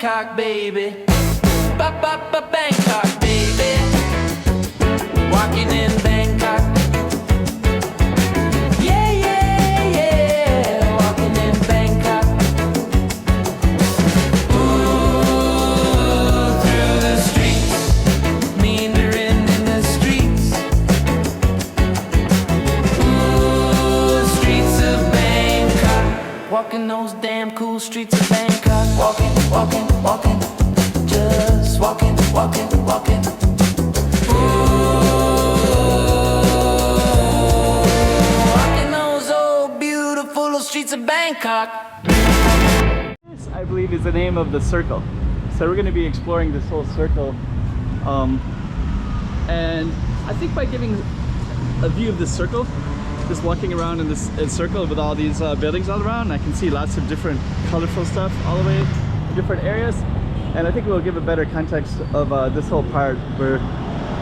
Bangkok, baby. Bangkok, baby. Walking in Bangkok. Yeah, yeah, yeah. Walking in Bangkok. Ooh, through the streets. Meandering in the streets. Ooh, streets of Bangkok. Walking those damn cool streets of Bangkok. Walking, walking, walking. Just walking, walking, walking. Walking those old beautiful streets of Bangkok. This, I believe, is the name of the circle. So we're going to be exploring this whole circle. And I think by giving a view of this circle, just walking around in this circle with all these buildings all around, I can see lots of different colorful stuff all the way in different areas. And I think we'll give a better context of this whole part. We're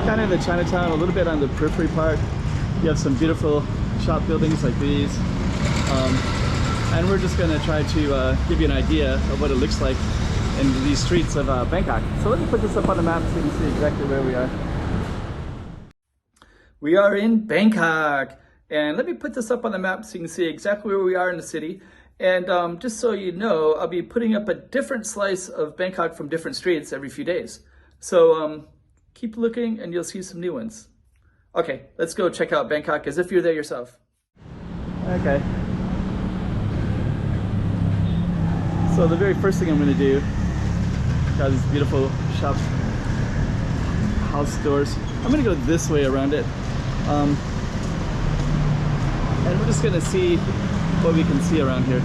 kind of in the Chinatown, a little bit on the periphery part. You have some beautiful shop buildings like these. And we're just going to try to give you an idea of what it looks like in these streets of Bangkok. So let me put this up on the map so you can see exactly where we are. We are in Bangkok. And let me put this up on the map so you can see exactly where we are in the city. And just so you know, I'll be putting up a different slice of Bangkok from different streets every few days. So keep looking and you'll see some new ones. Okay, let's go check out Bangkok as if you're there yourself. Okay. So the very first thing I'm going to do, got these beautiful shop house doors. I'm going to go this way around it. And we're just going to see what we can see around here.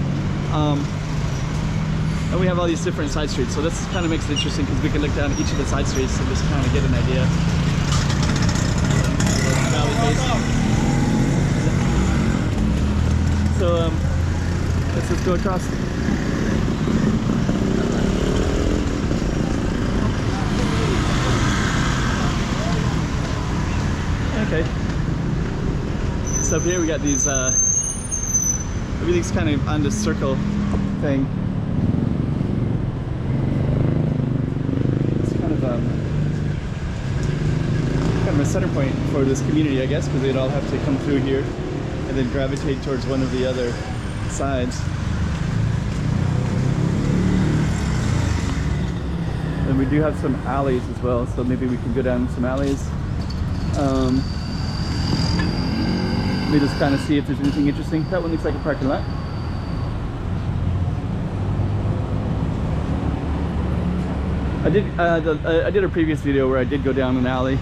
And we have all these different side streets, so this kind of makes it interesting because we can look down each of the side streets and just kind of get an idea. So let's just go across. Okay. So up here we got these everything's kind of on this circle thing. It's kind of a center point for this community, I guess, because they'd all have to come through here and then gravitate towards one of the other sides. And we do have some alleys as well, so maybe we can go down some alleys. Let me just kind of see if there's anything interesting. That one looks like a parking lot. I did a previous video where I did go down an alley,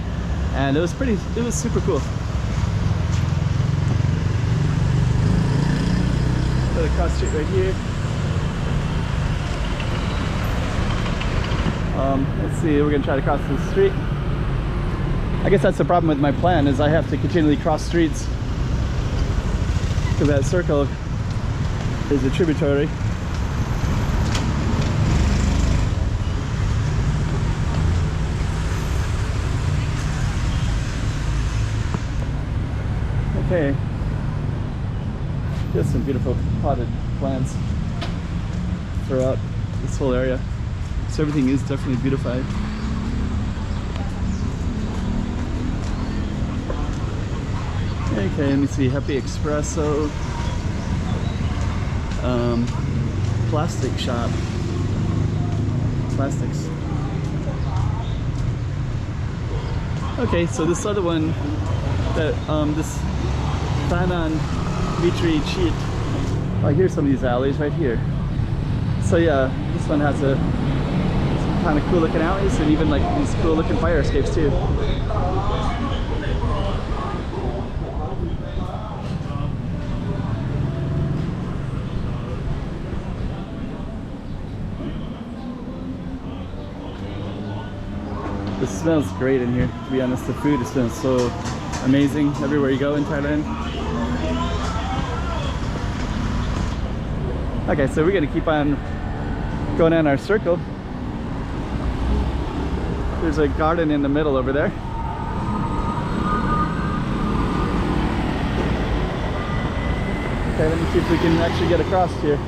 and it was super cool. Put a cross street right here. Let's see, we're gonna try to cross this street. I guess that's the problem with my plan, is I have to continually cross streets because that circle is a tributary. Okay, just some beautiful potted plants throughout this whole area. So everything is definitely beautified. Okay, let me see. Happy Espresso. Plastic shop. Plastics. Okay, so this other one, that this Fanan Mitri Cheat. Oh, here's some of these alleys right here. So yeah, this one has some kind of cool looking alleys and even like these cool looking fire escapes too. It smells great in here, to be honest. The food smells so amazing everywhere you go in Thailand. Okay, so we're gonna keep on going on our circle. There's a garden in the middle over there. Okay, let me see if we can actually get across here.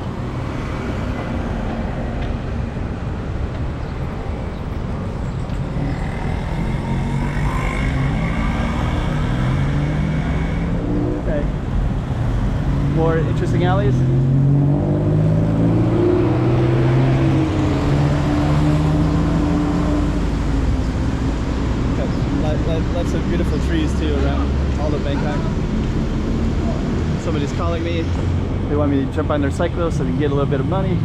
twisting alleys. Lots of beautiful trees too around all of Bangkok. Somebody's calling me. They want me to jump on their cycle so they can get a little bit of money.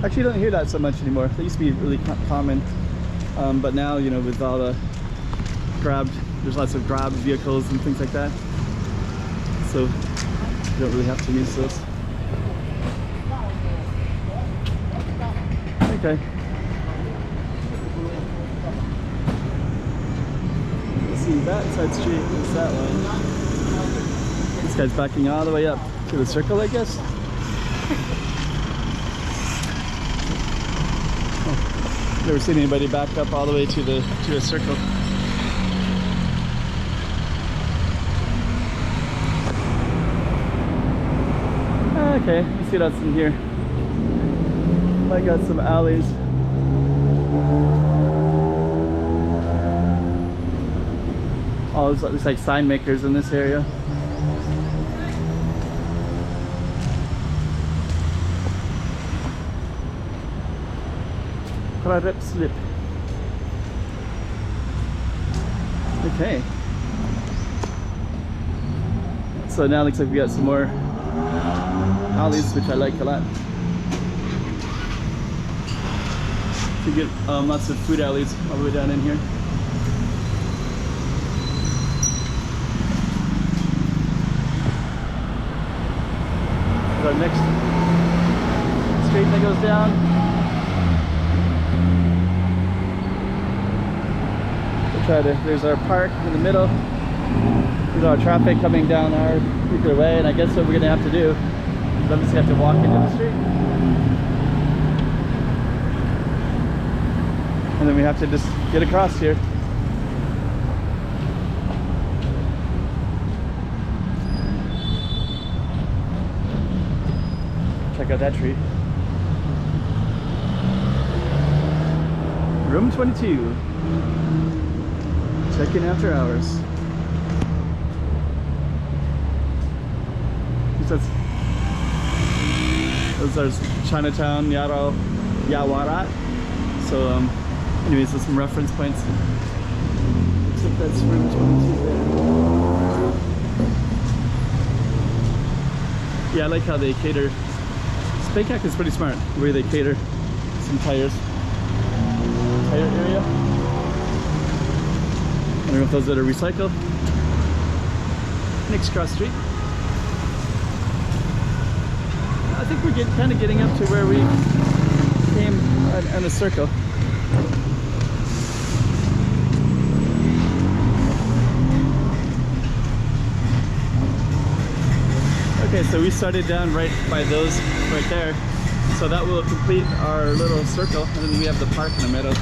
Actually, you don't hear that so much anymore. They used to be really common, but now, you know, with all the there's lots of Grab vehicles and things like that, so you don't really have to use those. Okay. Let's see, that side street is that one. This guy's backing all the way up to the circle, I guess. Oh, never seen anybody back up all the way to a circle. Okay, let's see what's in here. I got some alleys. Oh, it looks like sign makers in this area. Slip. Okay. So now it looks like we got some more alleys, which I like a lot. You get lots of food alleys all the way down in here. Our next street that goes down. There's our park in the middle. There's our traffic coming down our particular way, and I guess what we're gonna have to do is obviously have to walk into the street. And then we have to just get across here. Check out that tree. Room 22. Check-in after hours. Those are Chinatown, Yaro, Yawarat. So anyways, there's some reference points. Looks like that's room 22 there. Yeah, I like how they cater. Bangkok is pretty smart, the way they cater some tire area. I don't know if those are recycled. Next cross street. I think we're kind of getting up to where we came on a circle. Okay, so we started down right by those right there. So that will complete our little circle, and then we have the park in the middle.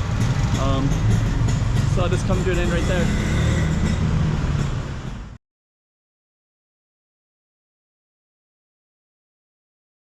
So I'll just come to an end right there.